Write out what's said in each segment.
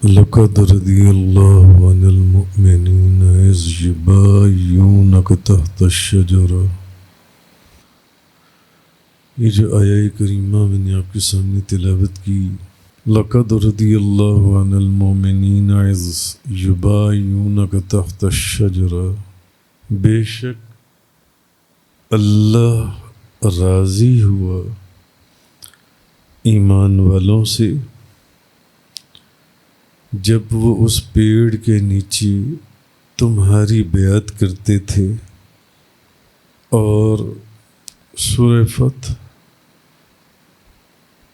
لقد رضي الله عن المؤمنين إذ يبايعونك تحت الشجرة. یہ جو آیہ کریمہ میں نے آپ کے سامنے تلاوت کی، لقد رضی اللہ عن المؤمنین اذ یبایعونک تحت الشجرہ، بے شک اللہ راضی ہوا ایمان والوں سے جب وہ اس پیڑ کے نیچے تمہاری بیعت کرتے تھے۔ اور سورہ فتح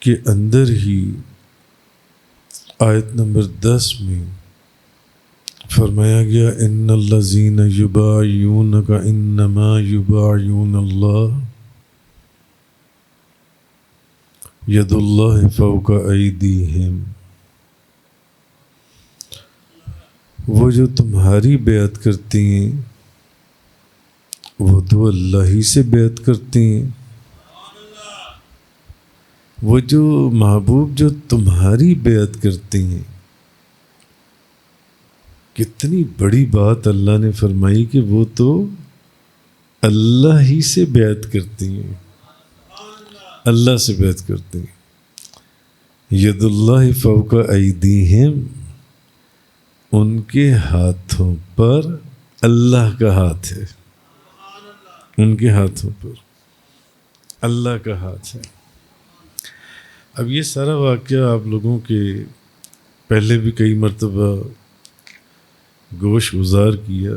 کے اندر ہی آیت نمبر 10 میں فرمایا گیا ان الذین یبایعونک انما یبایعون اللہ ید اللہ فوق ایدیہم، وہ جو تمہاری بیعت کرتی ہیں وہ تو اللہ ہی سے بیعت کرتی ہیں۔ وہ جو محبوب جو تمہاری بیعت کرتی ہیں، کتنی بڑی بات اللہ نے فرمائی کہ وہ تو اللہ ہی سے بیعت کرتی ہیں، اللہ سے بیعت کرتی ہیں۔ ید اللہ فوق ایدیہم، ان کے ہاتھوں پر اللہ کا ہاتھ ہے، ان کے ہاتھوں پر اللہ کا ہاتھ ہے۔ اب یہ سارا واقعہ آپ لوگوں کے پہلے بھی کئی مرتبہ گوش گزار کیا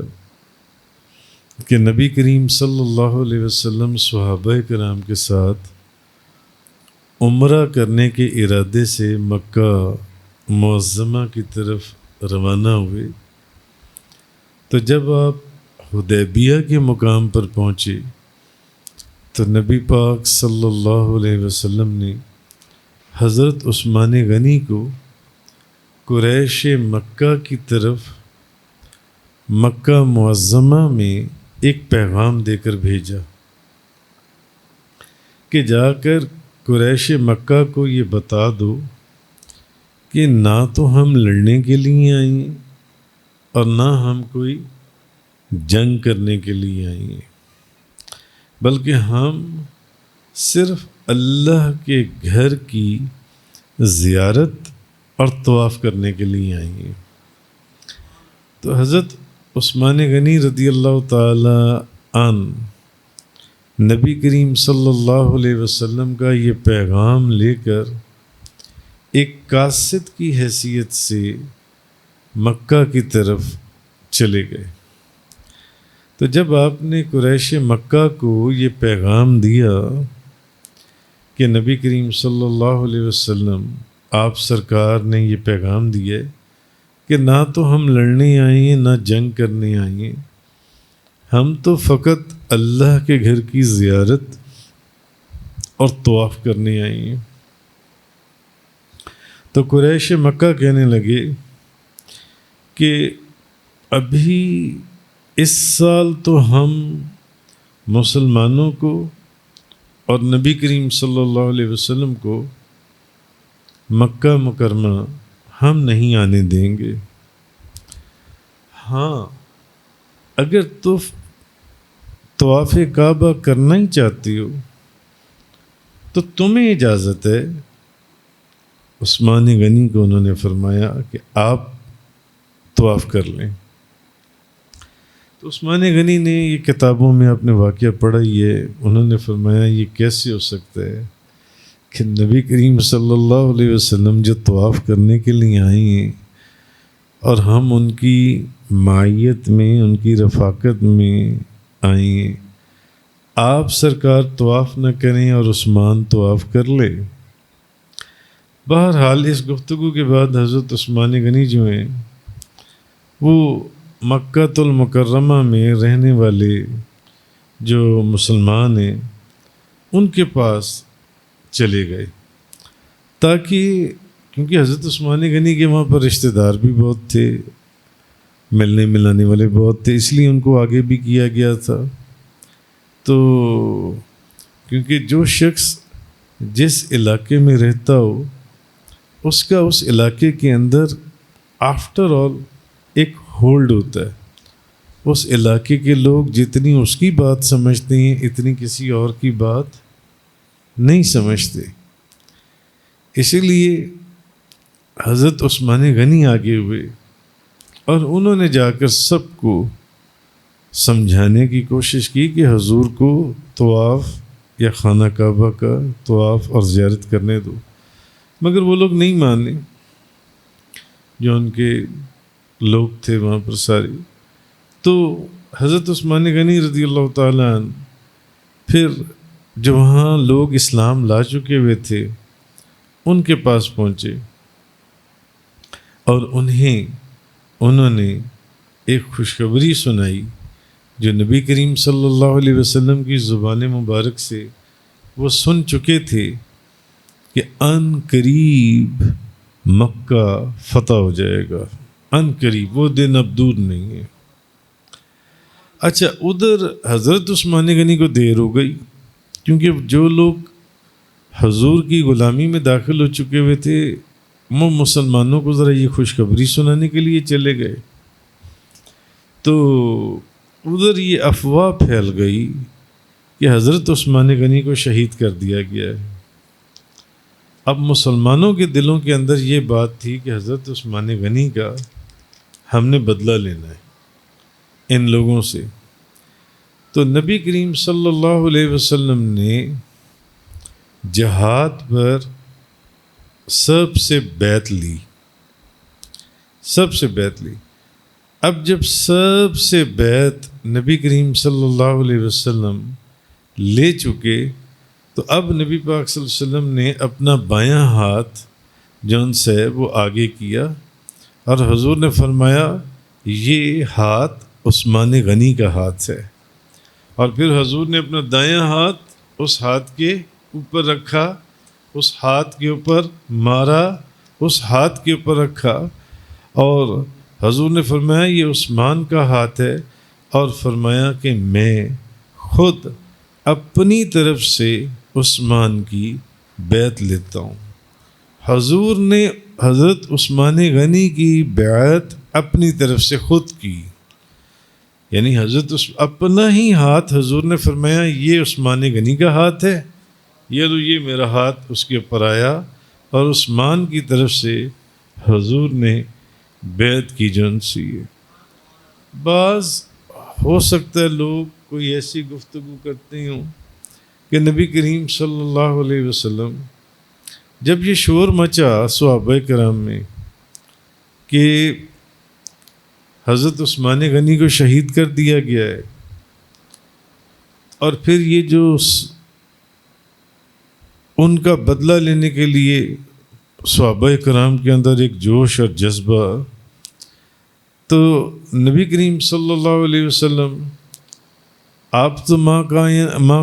کہ نبی کریم صلی اللہ علیہ وسلم صحابہ کرام کے ساتھ عمرہ کرنے کے ارادے سے مکہ معظمہ کی طرف روانہ ہوئے، تو جب آپ حدیبیہ کے مقام پر پہنچے تو نبی پاک صلی اللہ علیہ وسلم نے حضرت عثمان غنی کو قریش مکہ کی طرف مکہ معظمہ میں ایک پیغام دے کر بھیجا کہ جا کر قریش مکہ کو یہ بتا دو کہ نہ تو ہم لڑنے کے لیے آئے ہیں اور نہ ہم کوئی جنگ کرنے کے لیے آئے ہیں، بلکہ ہم صرف اللہ کے گھر کی زیارت اور طواف کرنے کے لیے آئے ہیں۔ تو حضرت عثمان غنی رضی اللہ تعالی عنہ نبی کریم صلی اللہ علیہ وسلم کا یہ پیغام لے کر ایک قاصد کی حیثیت سے مکہ کی طرف چلے گئے۔ تو جب آپ نے قریش مکہ کو یہ پیغام دیا کہ نبی کریم صلی اللہ علیہ وسلم آپ سرکار نے یہ پیغام دیا کہ نہ تو ہم لڑنے آئے ہیں نہ جنگ کرنے آئے ہیں، ہم تو فقط اللہ کے گھر کی زیارت اور طواف کرنے آئے ہیں، تو قریش مکہ کہنے لگے کہ ابھی اس سال تو ہم مسلمانوں کو اور نبی کریم صلی اللہ علیہ وسلم کو مکہ مکرمہ ہم نہیں آنے دیں گے، ہاں اگر تو طواف کعبہ کرنا ہی چاہتی ہو تو تمہیں اجازت ہے۔ عثمان غنی کو انہوں نے فرمایا کہ آپ طواف کر لیں۔ تو عثمان غنی نے یہ کتابوں میں اپنے واقعہ پڑھا ہے، انہوں نے فرمایا یہ کیسے ہو سکتا ہے کہ نبی کریم صلی اللہ علیہ وسلم جو طواف کرنے کے لیے آئے ہیں اور ہم ان کی معیت میں ان کی رفاقت میں آئے ہیں، آپ سرکار طواف نہ کریں اور عثمان طواف کر لے۔ بہرحال اس گفتگو کے بعد حضرت عثمان غنی جو ہیں وہ مکہ المکرمہ میں رہنے والے جو مسلمان ہیں ان کے پاس چلے گئے، تاکہ کیونکہ حضرت عثمان غنی کے وہاں پر رشتہ دار بھی بہت تھے، ملنے ملانے والے بہت تھے، اس لیے ان کو آگے بھی کیا گیا تھا۔ تو کیونکہ جو شخص جس علاقے میں رہتا ہو اس کا اس علاقے کے اندر آفٹر آل ایک ہولڈ ہوتا ہے. اس علاقے کے لوگ جتنی اس کی بات سمجھتے ہیں اتنی کسی اور کی بات نہیں سمجھتے. اسی لیے حضرت عثمان غنی آگے ہوئے اور انہوں نے جا کر سب کو سمجھانے کی کوشش کی کہ حضور کو طواف یا خانہ کعبہ کا طواف اور زیارت کرنے دو، مگر وہ لوگ نہیں مانے جو ان کے لوگ تھے وہاں پر سارے. تو حضرت عثمان غنی رضی اللہ تعالیٰ عنہ پھر جو وہاں لوگ اسلام لا چکے ہوئے تھے ان کے پاس پہنچے اور انہوں نے ایک خوشخبری سنائی جو نبی کریم صلی اللہ علیہ وسلم کی زبان مبارک سے وہ سن چکے تھے کہ ان قریب مکہ فتح ہو جائے گا. ان قریب، وہ دن اب دور نہیں ہے. اچھا، ادھر حضرت عثمان غنی کو دیر ہو گئی کیونکہ جو لوگ حضور کی غلامی میں داخل ہو چکے ہوئے تھے وہ مسلمانوں کو ذرا یہ خوشخبری سنانے کے لیے چلے گئے. تو ادھر یہ افواہ پھیل گئی کہ حضرت عثمان غنی کو شہید کر دیا گیا ہے. اب مسلمانوں کے دلوں کے اندر یہ بات تھی کہ حضرت عثمان غنی کا ہم نے بدلہ لینا ہے ان لوگوں سے. تو نبی کریم صلی اللہ علیہ وسلم نے جہاد پر سب سے بیعت لی. اب جب سب سے بیعت نبی کریم صلی اللہ علیہ وسلم لے چکے تو اب نبی پاک صلی اللہ علیہ وسلم نے اپنا بایاں ہاتھ جون سے وہ آگے کیا اور حضور نے فرمایا یہ ہاتھ عثمان غنی کا ہاتھ ہے. اور پھر حضور نے اپنا دایاں ہاتھ اس ہاتھ کے اوپر رکھا، اس ہاتھ کے اوپر مارا، اس ہاتھ کے اوپر رکھا اور حضور نے فرمایا یہ عثمان کا ہاتھ ہے اور فرمایا کہ میں خود اپنی طرف سے عثمان کی بیعت لیتا ہوں. حضور نے حضرت عثمان غنی کی بیعت اپنی طرف سے خود کی، یعنی حضرت اپنا ہی ہاتھ حضور نے فرمایا یہ عثمان غنی کا ہاتھ ہے، یہ میرا ہاتھ اس کے اوپر آیا اور عثمان کی طرف سے حضور نے بیعت کی جن سی ہے. بعض ہو سکتا ہے لوگ کوئی ایسی گفتگو کرتے ہوں کہ نبی کریم صلی اللہ علیہ وسلم جب یہ شور مچا صحابہ کرام میں کہ حضرت عثمان غنی کو شہید کر دیا گیا ہے اور پھر یہ جو ان کا بدلہ لینے کے لیے صحابہ کرام کے اندر ایک جوش اور جذبہ، تو نبی کریم صلی اللہ علیہ وسلم آپ تو ماں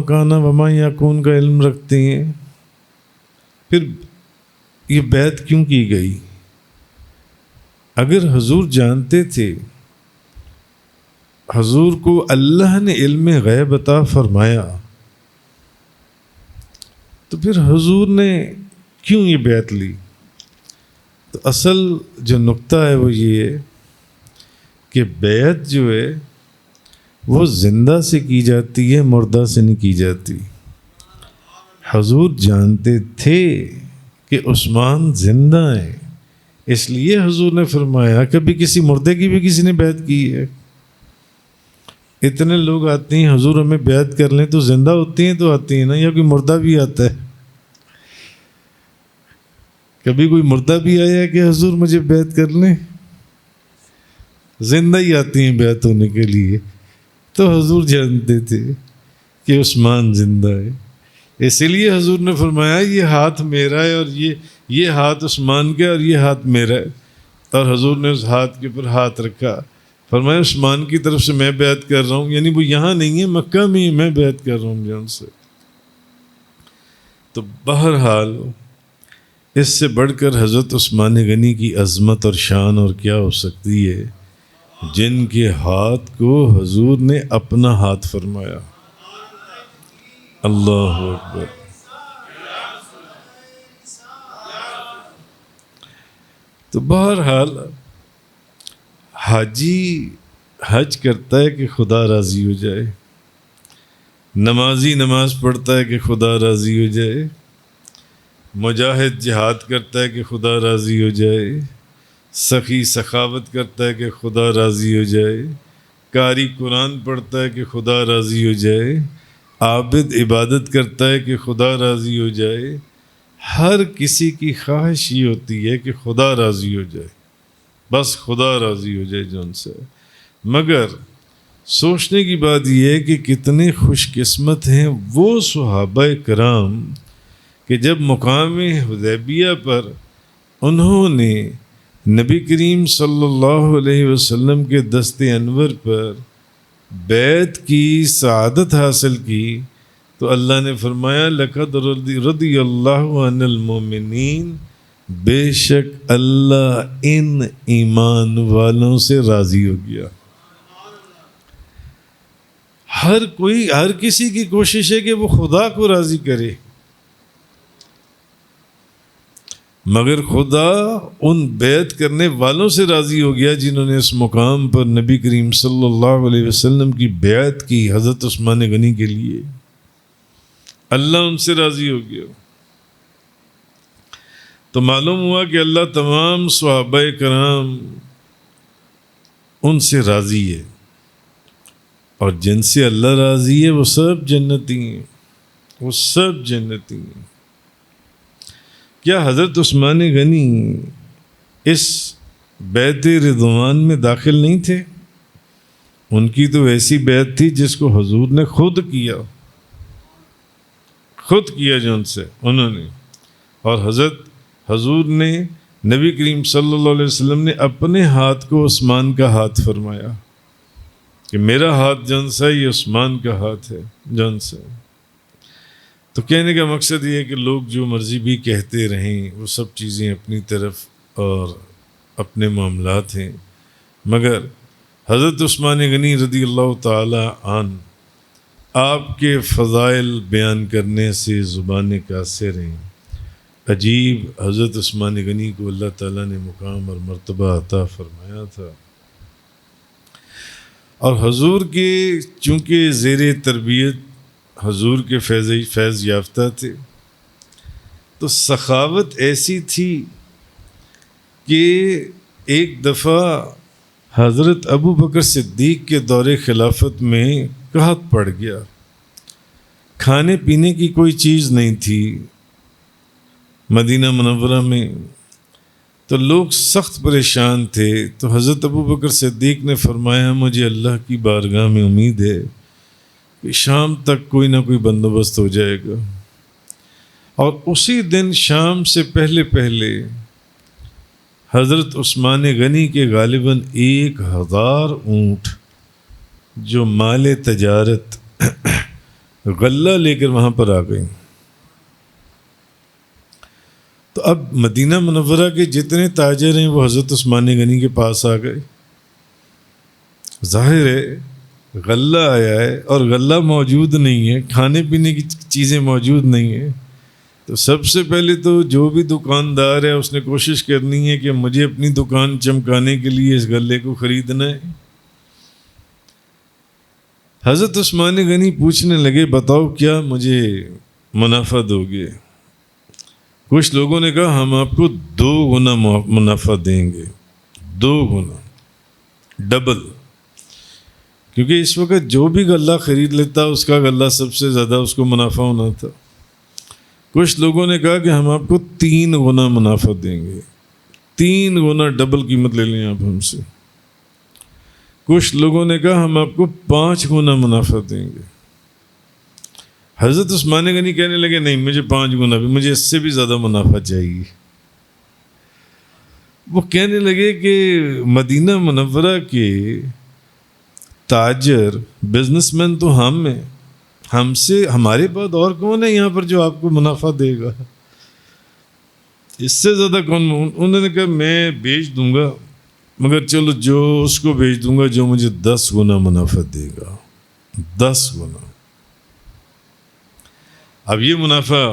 کانا وما یکون کا علم رکھتے ہیں، پھر یہ بیعت کیوں کی گئی؟ اگر حضور جانتے تھے، حضور کو اللہ نے علم غیب عطا فرمایا، تو پھر حضور نے کیوں یہ بیعت لی؟ تو اصل جو نقطہ ہے وہ یہ ہے کہ بیعت جو ہے وہ زندہ سے کی جاتی ہے، مردہ سے نہیں کی جاتی. حضور جانتے تھے کہ عثمان زندہ ہیں، اس لیے حضور نے فرمایا کبھی کسی مردے کی بھی کسی نے بیعت کی ہے. اتنے لوگ آتے ہیں حضور ہمیں بیعت کر لیں، تو زندہ ہوتی ہیں تو آتی ہیں نا، یا کوئی مردہ بھی آتا ہے؟ کبھی کوئی مردہ بھی آیا کہ حضور مجھے بیعت کر لیں؟ زندہ ہی آتی ہیں بیعت ہونے کے لیے. تو حضور جانتے تھے کہ عثمان زندہ ہے، اسی لیے حضور نے فرمایا یہ ہاتھ میرا ہے اور یہ ہاتھ عثمان کا اور یہ ہاتھ میرا ہے. اور حضور نے اس ہاتھ کے اوپر ہاتھ رکھا، فرمایا عثمان کی طرف سے میں بیعت کر رہا ہوں، یعنی وہ یہاں نہیں ہے، مکہ میں میں بیعت کر رہا ہوں جان سے. تو بہرحال اس سے بڑھ کر حضرت عثمان غنی کی عظمت اور شان اور کیا ہو سکتی ہے، جن کے ہاتھ کو حضور نے اپنا ہاتھ فرمایا. اللہ اکبر. تو بہرحال حاجی حج کرتا ہے کہ خدا راضی ہو جائے، نمازی نماز پڑھتا ہے کہ خدا راضی ہو جائے، مجاہد جہاد کرتا ہے کہ خدا راضی ہو جائے، سخی سخاوت کرتا ہے کہ خدا راضی ہو جائے، قاری قرآن پڑھتا ہے کہ خدا راضی ہو جائے، عابد عبادت کرتا ہے کہ خدا راضی ہو جائے۔ ہر کسی کی خواہش یہ ہوتی ہے کہ خدا راضی ہو جائے، بس خدا راضی ہو جائے جن سے۔ مگر سوچنے کی بات یہ ہے کہ کتنے خوش قسمت ہیں وہ صحابہ کرام کہ جب مقام حدیبیہ پر انہوں نے نبی کریم صلی اللہ علیہ وسلم کے دست انور پر بیعت کی، سعادت حاصل کی، تو اللہ نے فرمایا لقد رضی اللہ عن المؤمنین، بے شک اللہ ان ایمان والوں سے راضی ہو گیا۔ ہر کسی کی کوشش ہے کہ وہ خدا کو راضی کرے، مگر خدا ان بیعت کرنے والوں سے راضی ہو گیا جنہوں نے اس مقام پر نبی کریم صلی اللہ علیہ وسلم کی بیعت کی حضرت عثمان غنی کے لیے، اللہ ان سے راضی ہو گیا۔ تو معلوم ہوا کہ اللہ تمام صحابہ کرام ان سے راضی ہے، اور جن سے اللہ راضی ہے وہ سب جنتی ہیں، وہ سب جنتی ہیں۔ کیا حضرت عثمان غنی اس بیعت رضوان میں داخل نہیں تھے؟ ان کی تو ایسی بیعت تھی جس کو حضور نے خود کیا جو ان سے انہوں نے، اور حضور نے نبی کریم صلی اللہ علیہ وسلم نے اپنے ہاتھ کو عثمان کا ہاتھ فرمایا کہ میرا ہاتھ جون سا یہ عثمان کا ہاتھ ہے جون سا۔ تو کہنے کا مقصد یہ ہے کہ لوگ جو مرضی بھی کہتے رہیں، وہ سب چیزیں اپنی طرف اور اپنے معاملات ہیں، مگر حضرت عثمان غنی رضی اللہ تعالی عنہ آپ کے فضائل بیان کرنے سے زبانیں قاصر ہیں۔ عجیب حضرت عثمان غنی کو اللہ تعالیٰ نے مقام اور مرتبہ عطا فرمایا تھا، اور حضور کے چونکہ زیر تربیت حضور کے فیض یافتہ تھے، تو سخاوت ایسی تھی کہ ایک دفعہ حضرت ابو بکر صدیق کے دور خلافت میں قحط پڑ گیا، کھانے پینے کی کوئی چیز نہیں تھی مدینہ منورہ میں، تو لوگ سخت پریشان تھے۔ تو حضرت ابو بکر صدیق نے فرمایا مجھے اللہ کی بارگاہ میں امید ہے کہ شام تک کوئی نہ کوئی بندوبست ہو جائے گا، اور اسی دن شام سے پہلے حضرت عثمان غنی کے غالباً 1000 اونٹ جو مال تجارت غلہ لے کر وہاں پر آ گئیں۔ تو اب مدینہ منورہ کے جتنے تاجر ہیں وہ حضرت عثمان غنی کے پاس آ گئے۔ ظاہر ہے غلہ آیا ہے اور غلہ موجود نہیں ہے، کھانے پینے کی چیزیں موجود نہیں ہیں، تو سب سے پہلے تو جو بھی دکاندار ہے اس نے کوشش کرنی ہے کہ مجھے اپنی دکان چمکانے کے لیے اس غلے کو خریدنا ہے۔ حضرت عثمان غنی پوچھنے لگے بتاؤ کیا مجھے منافع دو گے؟ کچھ لوگوں نے کہا ہم آپ کو 2 گنا منافع دیں گے، 2 گنا، ڈبل، کیونکہ اس وقت جو بھی غلہ خرید لیتا اس کا غلہ سب سے زیادہ اس کو منافع ہونا تھا۔ کچھ لوگوں نے کہا کہ ہم آپ کو 3 گنا منافع دیں گے، 3 گنا ڈبل قیمت لے لیں آپ ہم سے۔ کچھ لوگوں نے کہا ہم آپ کو 5 گنا منافع دیں گے۔ حضرت عثمان غنی کہنے لگے نہیں مجھے 5 گنا بھی، مجھے اس سے بھی زیادہ منافع چاہیے۔ وہ کہنے لگے کہ مدینہ منورہ کے تاجر بزنس مین تو ہم ہیں، ہم سے ہمارے بعد اور کون ہے یہاں پر جو آپ کو منافع دے گا؟ اس سے زیادہ کون؟ انہوں نے کہا میں بیچ دوں گا، مگر چلو جو اس کو بیچ دوں گا جو مجھے 10 گنا منافع دے گا، 10 گنا۔ اب یہ منافع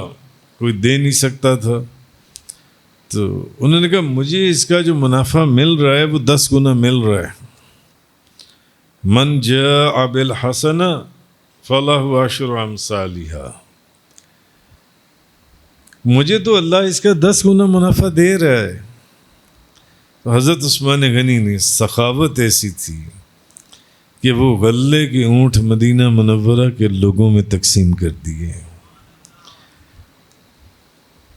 کوئی دے نہیں سکتا تھا، تو انہوں نے کہا مجھے اس کا جو منافع مل رہا ہے وہ 10 گنا مل رہا ہے، من جاء بالحسنہ فلہ عشر امثالہا، مجھے تو اللہ اس کا 10 گنا منافع دے رہا ہے۔ تو حضرت عثمان غنی نے سخاوت ایسی تھی کہ وہ غلے کے اونٹ مدینہ منورہ کے لوگوں میں تقسیم کر دیے۔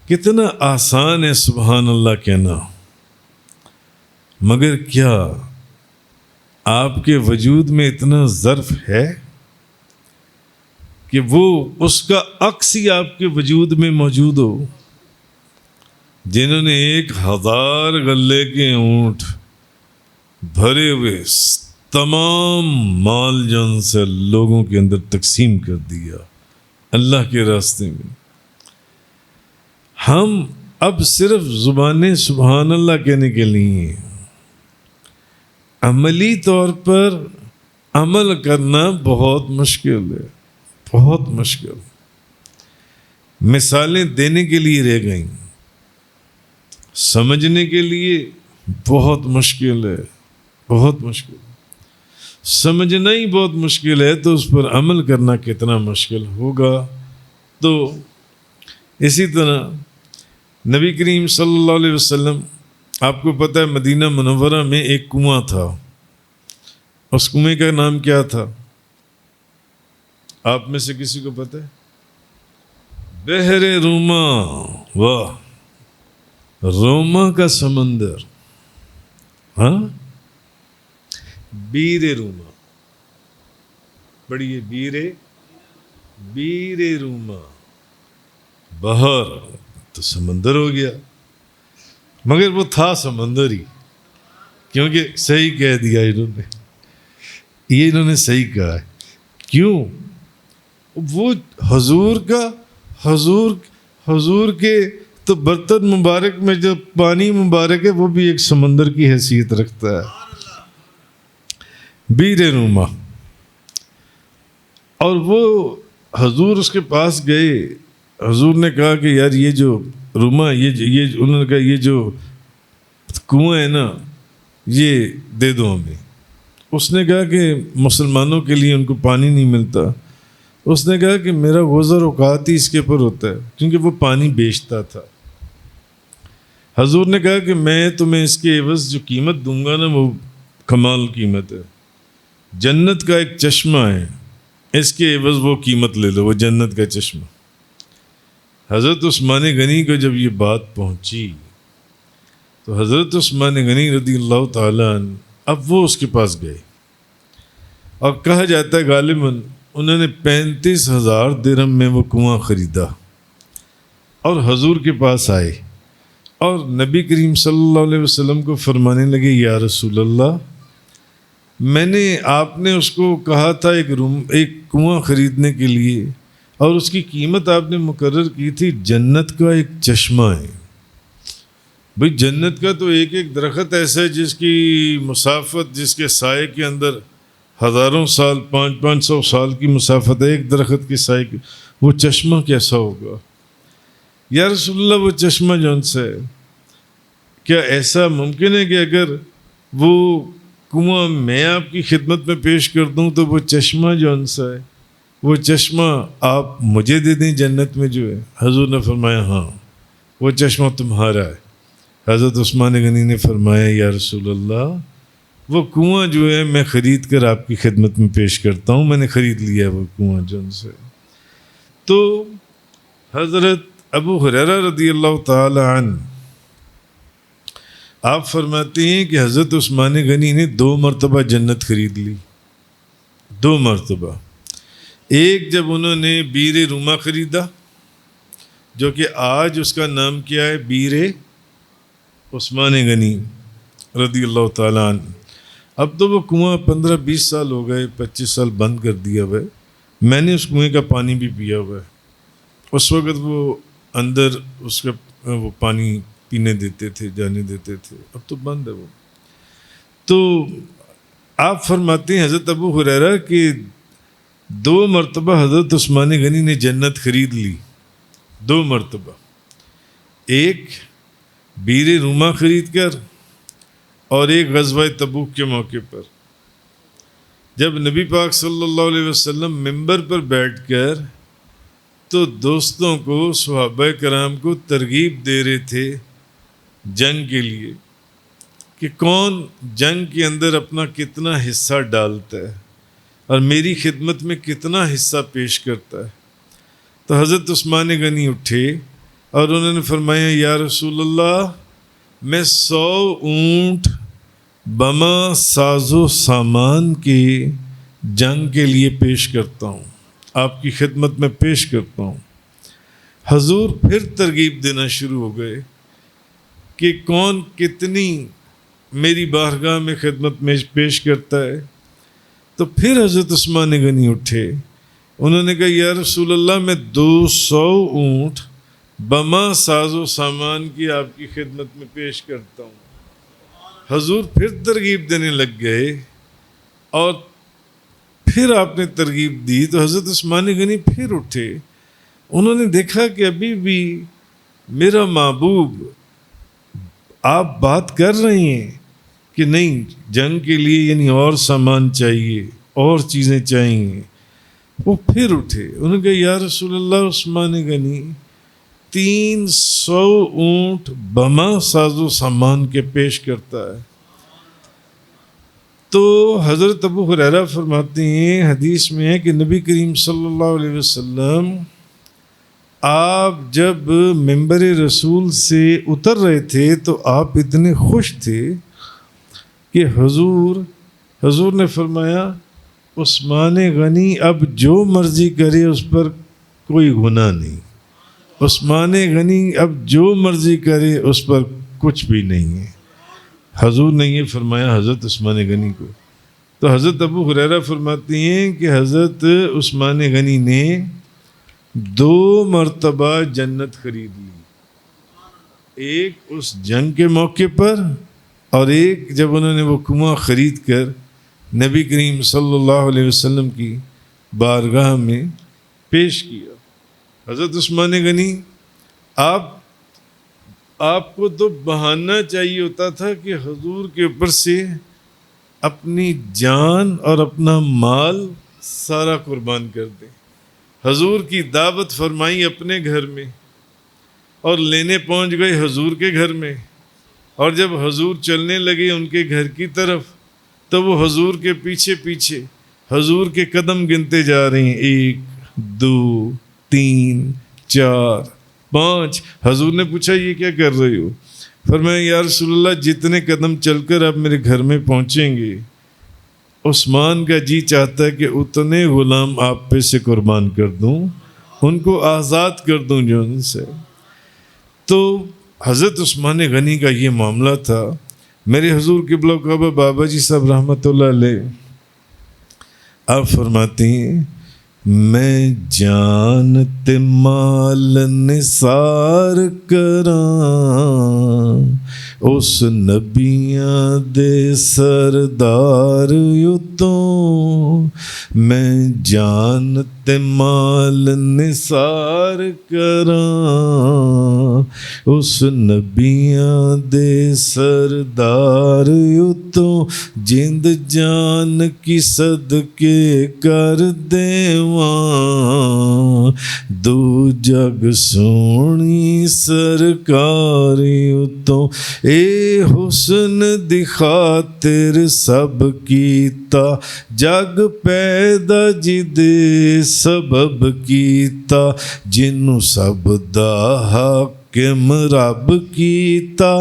کتنا آسان ہے سبحان اللہ کہنا، مگر کیا آپ کے وجود میں اتنا ظرف ہے کہ وہ اس کا عکس ہی آپ کے وجود میں موجود ہو؟ جنہوں نے 1000 غلے کے اونٹ بھرے ہوئے تمام مال جان سے لوگوں کے اندر تقسیم کر دیا اللہ کے راستے میں۔ ہم اب صرف زبانیں سبحان اللہ کہنے کے لیے، عملی طور پر عمل کرنا بہت مشکل ہے، بہت مشکل۔ مثالیں دینے کے لیے رہ گئیں، سمجھنے کے لیے بہت مشکل ہے، بہت مشکل۔ سمجھنا ہی بہت مشکل ہے تو اس پر عمل کرنا کتنا مشکل ہوگا۔ تو اسی طرح نبی کریم صلی اللہ علیہ وسلم، آپ کو پتہ ہے مدینہ منورہ میں ایک کنواں تھا، اس کنویں کا نام کیا تھا؟ آپ میں سے کسی کو پتہ ہے؟ بحر روما، واہ، روما کا سمندر، ہاں، بیر روما، پڑھیے بیر روما، بحر تو سمندر ہو گیا، مگر وہ تھا سمندر ہی، کیونکہ صحیح کہہ دیا انہوں نے صحیح کہا ہے۔ کیوں؟ وہ حضور کے تو برتن مبارک میں جو پانی مبارک ہے وہ بھی ایک سمندر کی حیثیت رکھتا ہے، بیر روما۔ اور وہ حضور اس کے پاس گئے، حضور نے کہا کہ یار یہ جو روما، یہ انہوں نے کہا یہ جو کنواں ہے نا یہ دے دو ہمیں۔ اس نے کہا کہ مسلمانوں کے لیے ان کو پانی نہیں ملتا۔ اس نے کہا کہ میرا گزر اوقات ہی اس کے اوپر ہوتا ہے، کیونکہ وہ پانی بیچتا تھا۔ حضور نے کہا کہ میں تمہیں اس کے عوض جو قیمت دوں گا نا وہ کمال قیمت ہے، جنت کا ایک چشمہ ہے، اس کے عوض وہ قیمت لے لو، وہ جنت کا چشمہ۔ حضرت عثمان غنی کو جب یہ بات پہنچی تو حضرت عثمان غنی رضی اللہ تعالیٰ عنہ اب وہ اس کے پاس گئے، اور کہا جاتا ہے غالباً انہوں نے 35,000 درہم میں وہ کنواں خریدا اور حضور کے پاس آئے اور نبی کریم صلی اللہ علیہ وسلم کو فرمانے لگے، یا رسول اللہ، میں نے آپ نے اس کو کہا تھا ایک کنواں خریدنے کے لیے، اور اس کی قیمت آپ نے مقرر کی تھی جنت کا ایک چشمہ ہے۔ بھئی جنت کا تو ایک ایک درخت ایسا ہے جس کی مسافت، جس کے سائے کے اندر ہزاروں سال، 500 سال کی مسافت ہے ایک درخت کے سائے کی، وہ چشمہ کیسا ہوگا؟ یا رسول اللہ وہ چشمہ جون سا ہے، کیا ایسا ممکن ہے کہ اگر وہ کنواں میں آپ کی خدمت میں پیش کر دوں تو وہ چشمہ جون سا ہے، وہ چشمہ آپ مجھے دے دیں جنت میں جو ہے؟ حضور نے فرمایا ہاں وہ چشمہ تمہارا ہے۔ حضرت عثمان غنی نے فرمایا، یا رسول اللہ، وہ کنواں جو ہے میں خرید کر آپ کی خدمت میں پیش کرتا ہوں، میں نے خرید لیا وہ کنواں جون سے۔ تو حضرت ابو ہریرہ رضی اللہ تعالی عنہ آپ فرماتے ہیں کہ حضرت عثمان غنی نے 2 مرتبہ جنت خرید لی، 2 مرتبہ۔ ایک جب انہوں نے بیر روما خریدا، جو کہ آج اس کا نام کیا ہے، بیر عثمان غنی رضی اللہ تعالیٰ عنہ۔ اب تو وہ کنواں 15-20 سال ہو گئے، 25 سال بند کر دیا ہوا ہے، میں نے اس کنویں کا پانی بھی پیا ہوا ہے۔ اس وقت وہ اندر اس کا وہ پانی پینے دیتے تھے، جانے دیتے تھے، اب تو بند ہے وہ۔ تو آپ فرماتے ہیں حضرت ابو ہریرہ کہ 2 مرتبہ حضرت عثمان غنی نے جنت خرید لی، 2 مرتبہ۔ ایک بیر روما خرید کر، اور ایک غزوہ تبوک کے موقع پر۔ جب نبی پاک صلی اللہ علیہ وسلم ممبر پر بیٹھ کر تو دوستوں کو، صحابہ کرام کو ترغیب دے رہے تھے جنگ کے لیے کہ کون جنگ کے اندر اپنا کتنا حصہ ڈالتا ہے اور میری خدمت میں کتنا حصہ پیش کرتا ہے، تو حضرت عثمان غنی اٹھے اور انہوں نے فرمایا یا رسول اللہ، میں 100 اونٹ بما ساز و سامان کی جنگ کے لیے پیش کرتا ہوں، آپ کی خدمت میں پیش کرتا ہوں۔ حضور پھر ترغیب دینا شروع ہو گئے کہ کون کتنی میری بارگاہ میں خدمت میں پیش کرتا ہے، تو پھر حضرت عثمان غنی اٹھے، انہوں نے کہا یا رسول اللہ، میں 200 اونٹ بما ساز و سامان کی آپ کی خدمت میں پیش کرتا ہوں۔ حضور پھر ترغیب دینے لگ گئے اور پھر آپ نے ترغیب دی تو حضرت عثمان غنی پھر اٹھے، انہوں نے دیکھا کہ ابھی بھی میرا محبوب آپ بات کر رہے ہیں کہ نہیں جنگ کے لیے یعنی اور سامان چاہیے، اور چیزیں چاہیے۔ وہ پھر اٹھے، انہوں نے کہا یا رسول اللہ، عثمان غنی 300 اونٹ بما ساز و سامان کے پیش کرتا ہے۔ تو حضرت ابو ہریرہ فرماتے ہیں، حدیث میں ہے کہ نبی کریم صلی اللہ علیہ وسلم آپ جب ممبر رسول سے اتر رہے تھے تو آپ اتنے خوش تھے کہ حضور نے فرمایا عثمان غنی اب جو مرضی کرے اس پر کوئی گناہ نہیں، عثمان غنی اب جو مرضی کرے اس پر کچھ بھی نہیں ہے۔ حضور نے یہ فرمایا حضرت عثمان غنی کو۔ تو حضرت ابو ہریرہ فرماتے ہیں کہ حضرت عثمان غنی نے 2 مرتبہ جنت خرید لی، ایک اس جنگ کے موقع پر اور ایک جب انہوں نے وہ کنواں خرید کر نبی کریم صلی اللہ علیہ وسلم کی بارگاہ میں پیش کیا۔ حضرت عثمان غنی آپ کو تو بہانہ چاہیے ہوتا تھا کہ حضور کے اوپر سے اپنی جان اور اپنا مال سارا قربان کر دیں۔ حضور کی دعوت فرمائی اپنے گھر میں اور لینے پہنچ گئے حضور کے گھر میں، اور جب حضور چلنے لگے ان کے گھر کی طرف تو وہ حضور کے پیچھے پیچھے حضور کے قدم گنتے جا رہے ہیں، 1 2 3 4 5۔ حضور نے پوچھا یہ کیا کر رہے ہو؟ فرمایا یا رسول اللہ، جتنے قدم چل کر آپ میرے گھر میں پہنچیں گے عثمان کا جی چاہتا ہے کہ اتنے غلام آپ پہ سے قربان کر دوں، ان کو آزاد کر دوں جو ان سے۔ تو حضرت عثمان غنی کا یہ معاملہ تھا۔ میرے حضور قبلہ کعبہ بابا جی صاحب رحمۃ اللہ علیہ آپ فرماتے ہیں میں جانت مال نثار کراں اس نبیاں دے سردار یتوں، میں جانت مال نثار کراں اس نبیاں دے سردار یتوں، جند جان کی صدقے کر دیواں، دو جگ سونی سرکار یتوں، اے حسن دی خاطر سب کیتا جگ پیدا جدے سبب کیتا، جنوں سب دا حاکم رب کیتا،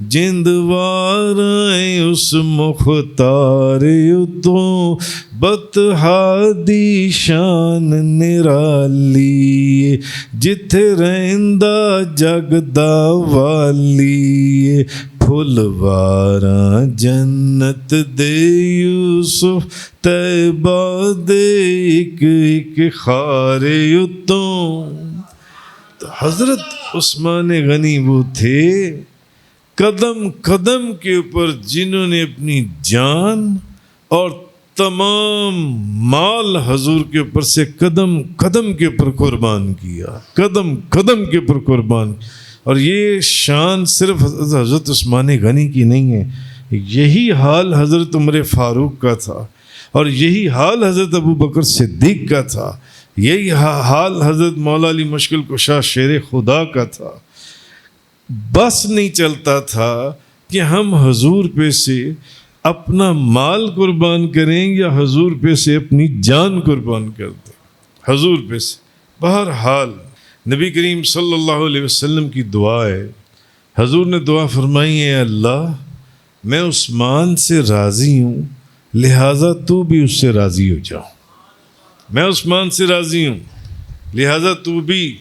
جند وارائیں اس مختار یتوں، بطحا دی شان نرالی جتھے رہندا جگ دا والی، پھلواراں جنت دے یوسف طیبہ دے ایک ایک خار یتوں۔ تو حضرت عثمان غنی وہ تھے قدم قدم کے اوپر جنہوں نے اپنی جان اور تمام مال حضور کے اوپر سے قدم قدم کے اوپر قربان کیا، قدم قدم کے اوپر قربان۔ اور یہ شان صرف حضرت عثمان غنی کی نہیں ہے، یہی حال حضرت عمر فاروق کا تھا۔ اور یہی حال حضرت ابو بکر صدیق کا تھا، یہی حال حضرت مولا علی مشکل کشا شیر خدا کا تھا۔ بس نہیں چلتا تھا کہ ہم حضور پہ سے اپنا مال قربان کریں یا حضور پہ سے اپنی جان قربان کر دیں، حضور پہ سے۔ بہرحال نبی کریم صلی اللہ علیہ وسلم کی دعا ہے، حضور نے دعا فرمائی ہے، اللہ میں عثمان سے راضی ہوں، لہٰذا تو بھی اس سے راضی ہو جاؤ۔ میں عثمان سے راضی ہوں، لہٰذا تو بھی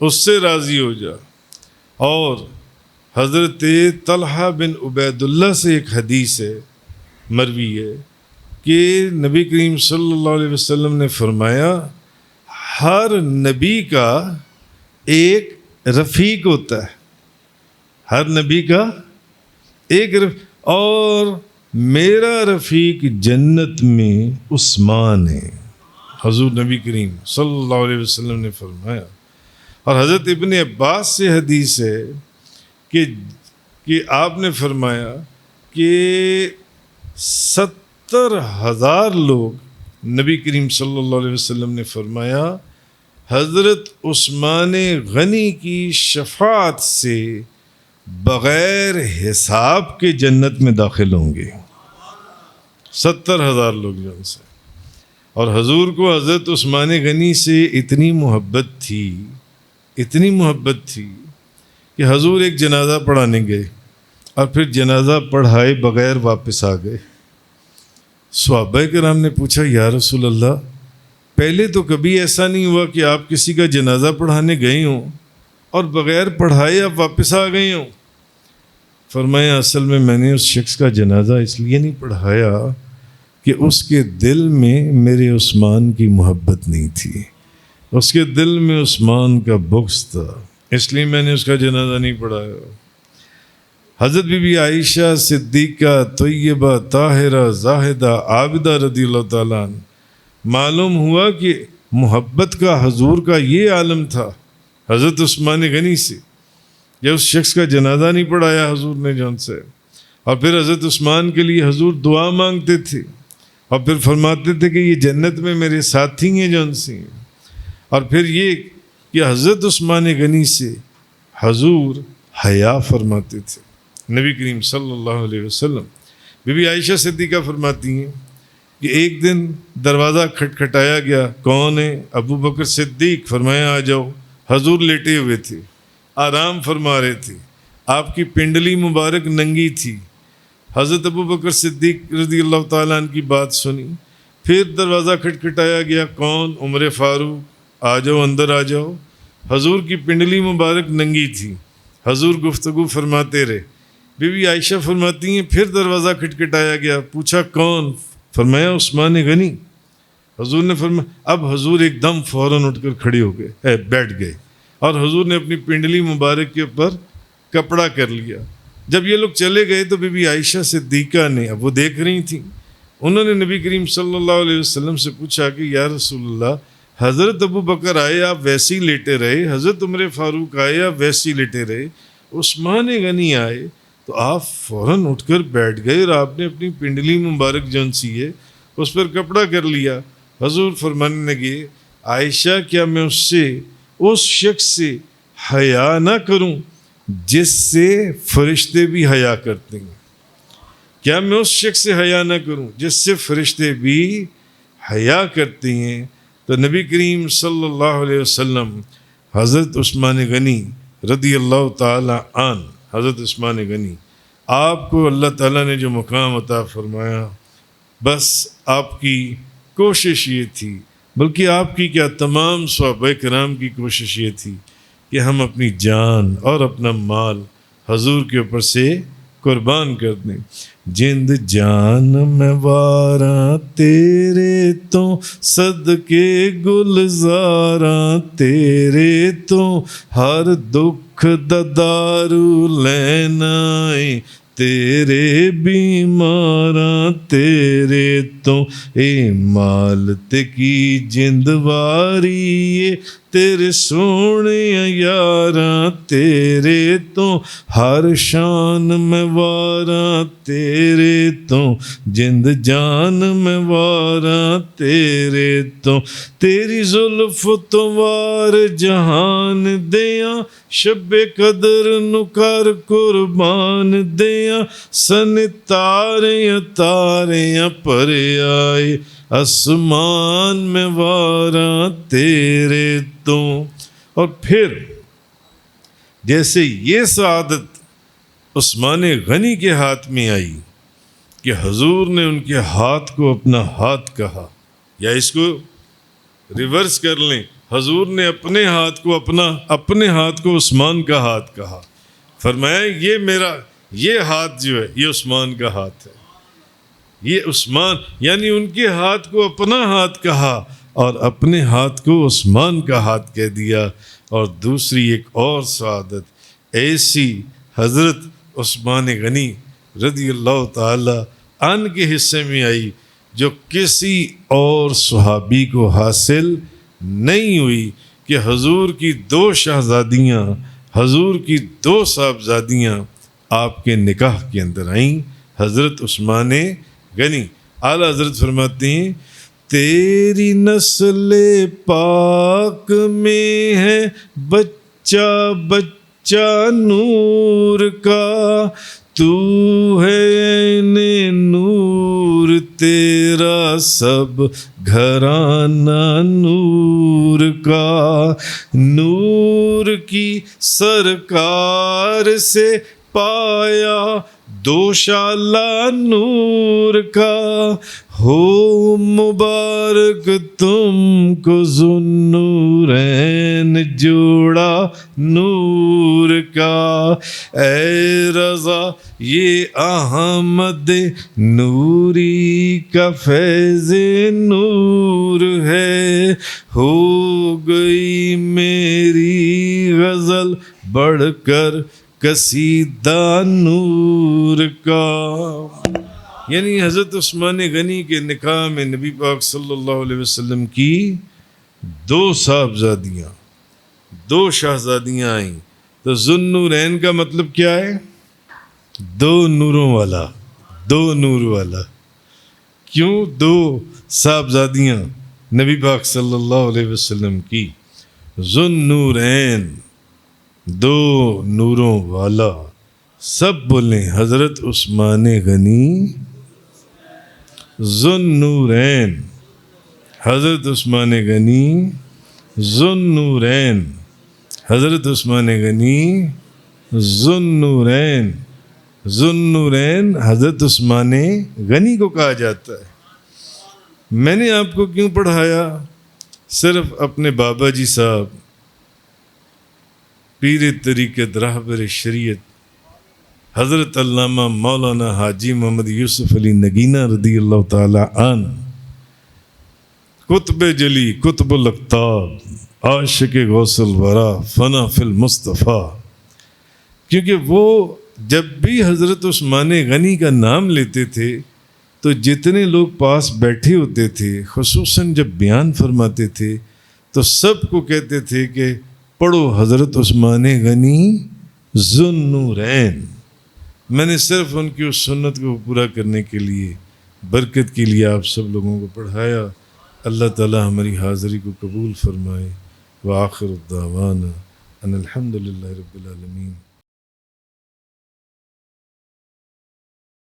اس سے راضی ہو جا۔ اور حضرت طلحہ بن عبید اللہ سے ایک حدیث ہے، مروی ہے، کہ نبی کریم صلی اللہ علیہ وسلم نے فرمایا ہر نبی کا ایک رفیق ہوتا ہے، ہر نبی کا ایک اور میرا رفیق جنت میں عثمان ہے، حضور نبی کریم صلی اللہ علیہ وسلم نے فرمایا۔ اور حضرت ابن عباس سے حدیث ہے کہ آپ نے فرمایا کہ 70,000 لوگ، نبی کریم صلی اللہ علیہ وسلم نے فرمایا حضرت عثمان غنی کی شفاعت سے بغیر حساب کے جنت میں داخل ہوں گے، 70,000 لوگ جو ان سے۔ اور حضور کو حضرت عثمان غنی سے اتنی محبت تھی، اتنی محبت تھی کہ حضور ایک جنازہ پڑھانے گئے اور پھر جنازہ پڑھائے بغیر واپس آ گئے۔ صحابہ کرام نے پوچھا یا رسول اللہ، پہلے تو کبھی ایسا نہیں ہوا کہ آپ کسی کا جنازہ پڑھانے گئے ہوں اور بغیر پڑھائے آپ واپس آ گئے ہوں؟ فرمایا اصل میں نے اس شخص کا جنازہ اس لیے نہیں پڑھایا کہ اس کے دل میں میرے عثمان کی محبت نہیں تھی، اس کے دل میں عثمان کا بغض تھا، اس لیے میں نے اس کا جنازہ نہیں پڑھایا۔ حضرت بی بی عائشہ صدیقہ طیبہ طاہرہ زاہدہ عابدہ رضی اللہ تعالیٰ عنہ، معلوم ہوا کہ محبت کا حضور کا یہ عالم تھا حضرت عثمان غنی سے، یا اس شخص کا جنازہ نہیں پڑھایا حضور نے جون سے۔ اور پھر حضرت عثمان کے لیے حضور دعا مانگتے تھے اور پھر فرماتے تھے کہ یہ جنت میں میرے ساتھی ہیں جون سے۔ اور پھر یہ کہ حضرت عثمان غنی سے حضور حیا فرماتے تھے، نبی کریم صلی اللہ علیہ وسلم۔ بی بی عائشہ صدیقہ فرماتی ہیں کہ ایک دن دروازہ کھٹکھٹایا گیا، کون ہے؟ ابو بکر صدیق۔ فرمایا آ جاؤ۔ حضور لیٹے ہوئے تھے، آرام فرما رہے تھے، آپ کی پنڈلی مبارک ننگی تھی۔ حضرت ابو بکر صدیق رضی اللہ تعالیٰ عنہ کی بات سنی، پھر دروازہ کھٹکھٹایا گیا، کون؟ عمر فاروق۔ آ جاؤ، اندر آ جاؤ۔ حضور کی پنڈلی مبارک ننگی تھی، حضور گفتگو فرماتے رہے۔ بی بی عائشہ فرماتی ہیں پھر دروازہ کھٹکھٹایا گیا، پوچھا کون؟ فرمایا عثمان غنی۔ حضور نے فرمایا، اب حضور ایک دم فوراً اٹھ کر کھڑے ہو گئے، بیٹھ گئے، اور حضور نے اپنی پنڈلی مبارک کے اوپر کپڑا کر لیا۔ جب یہ لوگ چلے گئے تو بی بی عائشہ صدیقہ نے، اب وہ دیکھ رہی تھیں، انہوں نے نبی کریم صلی اللہ علیہ وسلم سے پوچھا کہ یا رسول اللہ، حضرت ابو بکر آئے آپ ویسے ہی لیٹے رہے، حضرت عمر فاروق آئے آپ ویسے ہی لیٹے رہے، عثمان غنی آئے تو آپ فوراً اٹھ کر بیٹھ گئے اور آپ نے اپنی پنڈلی مبارک جون سی ہے اس پر کپڑا کر لیا۔ حضور فرمانے لگے، عائشہ کیا میں اس شخص سے حیا نہ کروں جس سے فرشتے بھی حیا کرتے ہیں؟ کیا میں اس شخص سے حیا نہ کروں جس سے فرشتے بھی حیا کرتے ہیں؟ تو نبی کریم صلی اللہ علیہ وسلم حضرت عثمان غنی رضی اللہ تعالی عنہ، حضرت عثمان غنی، آپ کو اللہ تعالیٰ نے جو مقام عطا فرمایا، بس آپ کی کوشش یہ تھی، بلکہ آپ کی کیا تمام صحابہ کرام کی کوشش یہ تھی کہ ہم اپنی جان اور اپنا مال حضور کے اوپر سے قربان کر دیں۔ جند جان میں واراں تیرے تو صدقے گلزاراں تیرے تو ہر دکھ ددارو لینا تیرے بیماراں تیرے تو اے مالت کی جندواری تیرے سونے یاراں تیرے تو ہر شان میں واراں تیرے تو جند جان میں واراں تیرے تو تیری زلف تو وار جہان دیاں شب قدر نو کر قربان دیاں سن تاریاں تاریاں پر آئے آسمان میں واراں تیرے تو. اور پھر جیسے یہ سعادت عثمان غنی کے ہاتھ میں آئی کہ حضور نے ان کے ہاتھ کو اپنا ہاتھ کہا، یا اس کو ریورس کر لیں، حضور نے اپنے ہاتھ کو عثمان کا ہاتھ کہا، فرمایا یہ ہاتھ جو ہے یہ عثمان کا ہاتھ ہے. یہ عثمان یعنی ان کے ہاتھ کو اپنا ہاتھ کہا اور اپنے ہاتھ کو عثمان کا ہاتھ کہہ دیا. اور دوسری ایک اور سعادت ایسی حضرت عثمان غنی رضی اللہ تعالی عنہ کے حصے میں آئی جو کسی اور صحابی کو حاصل نہیں ہوئی، کہ حضور کی 2 شہزادیاں، حضور کی 2 صاحبزادیاں آپ کے نکاح کے اندر آئیں. حضرت عثمان غنی اعلیٰ حضرت فرماتے ہیں تیری نسل پاک میں ہے بچہ بچہ نور کا، تو ہے عین نور تیرا سب گھرانہ نور کا. نور کی سرکار سے پایا دوشالہ نور کا، ہو مبارک تم کو ذوالنورین جوڑا نور کا. اے رضا یہ احمد نوری کا فیض نور ہے، ہو گئی میری غزل بڑھ کر قصیدہ نور کا. یعنی حضرت عثمان غنی کے نکاح میں نبی پاک صلی اللہ علیہ وسلم کی 2 صاحبزادیاں، 2 شہزادیاں آئیں. تو ذوالنورین کا مطلب کیا ہے؟ 2 نوروں والا، 2 نور والا. کیوں 2 صاحبزادیاں نبی پاک صلی اللہ علیہ وسلم کی؟ ذوالنورین 2 نوروں والا. سب بولیں حضرت عثمان غنی ذوالنورین، حضرت عثمان غنی ذوالنورین، حضرت عثمان غنی ذوالنورین. ذوالنورین حضرت عثمان غنی کو کہا جاتا ہے. میں نے آپ کو کیوں پڑھایا؟ صرف اپنے بابا جی صاحب پیر طریقت رہبر شریعت حضرت علامہ مولانا حاجی محمد یوسف علی نگینہ رضی اللہ تعالی عنہ، قطب جلی قطب الاقطاب عاشق غوث الورا فنا فی المصطفیٰ. کیونکہ وہ جب بھی حضرت عثمان غنی کا نام لیتے تھے تو جتنے لوگ پاس بیٹھے ہوتے تھے، خصوصاً جب بیان فرماتے تھے تو سب کو کہتے تھے کہ پڑھو حضرت عثمان غنی ذوالنورین. میں نے صرف ان کی اس سنت کو پورا کرنے کے لیے، برکت کے لیے آپ سب لوگوں کو پڑھایا. اللہ تعالی ہماری حاضری کو قبول فرمائے. وآخر الدعوانا ان الحمد للہ رب العالمین.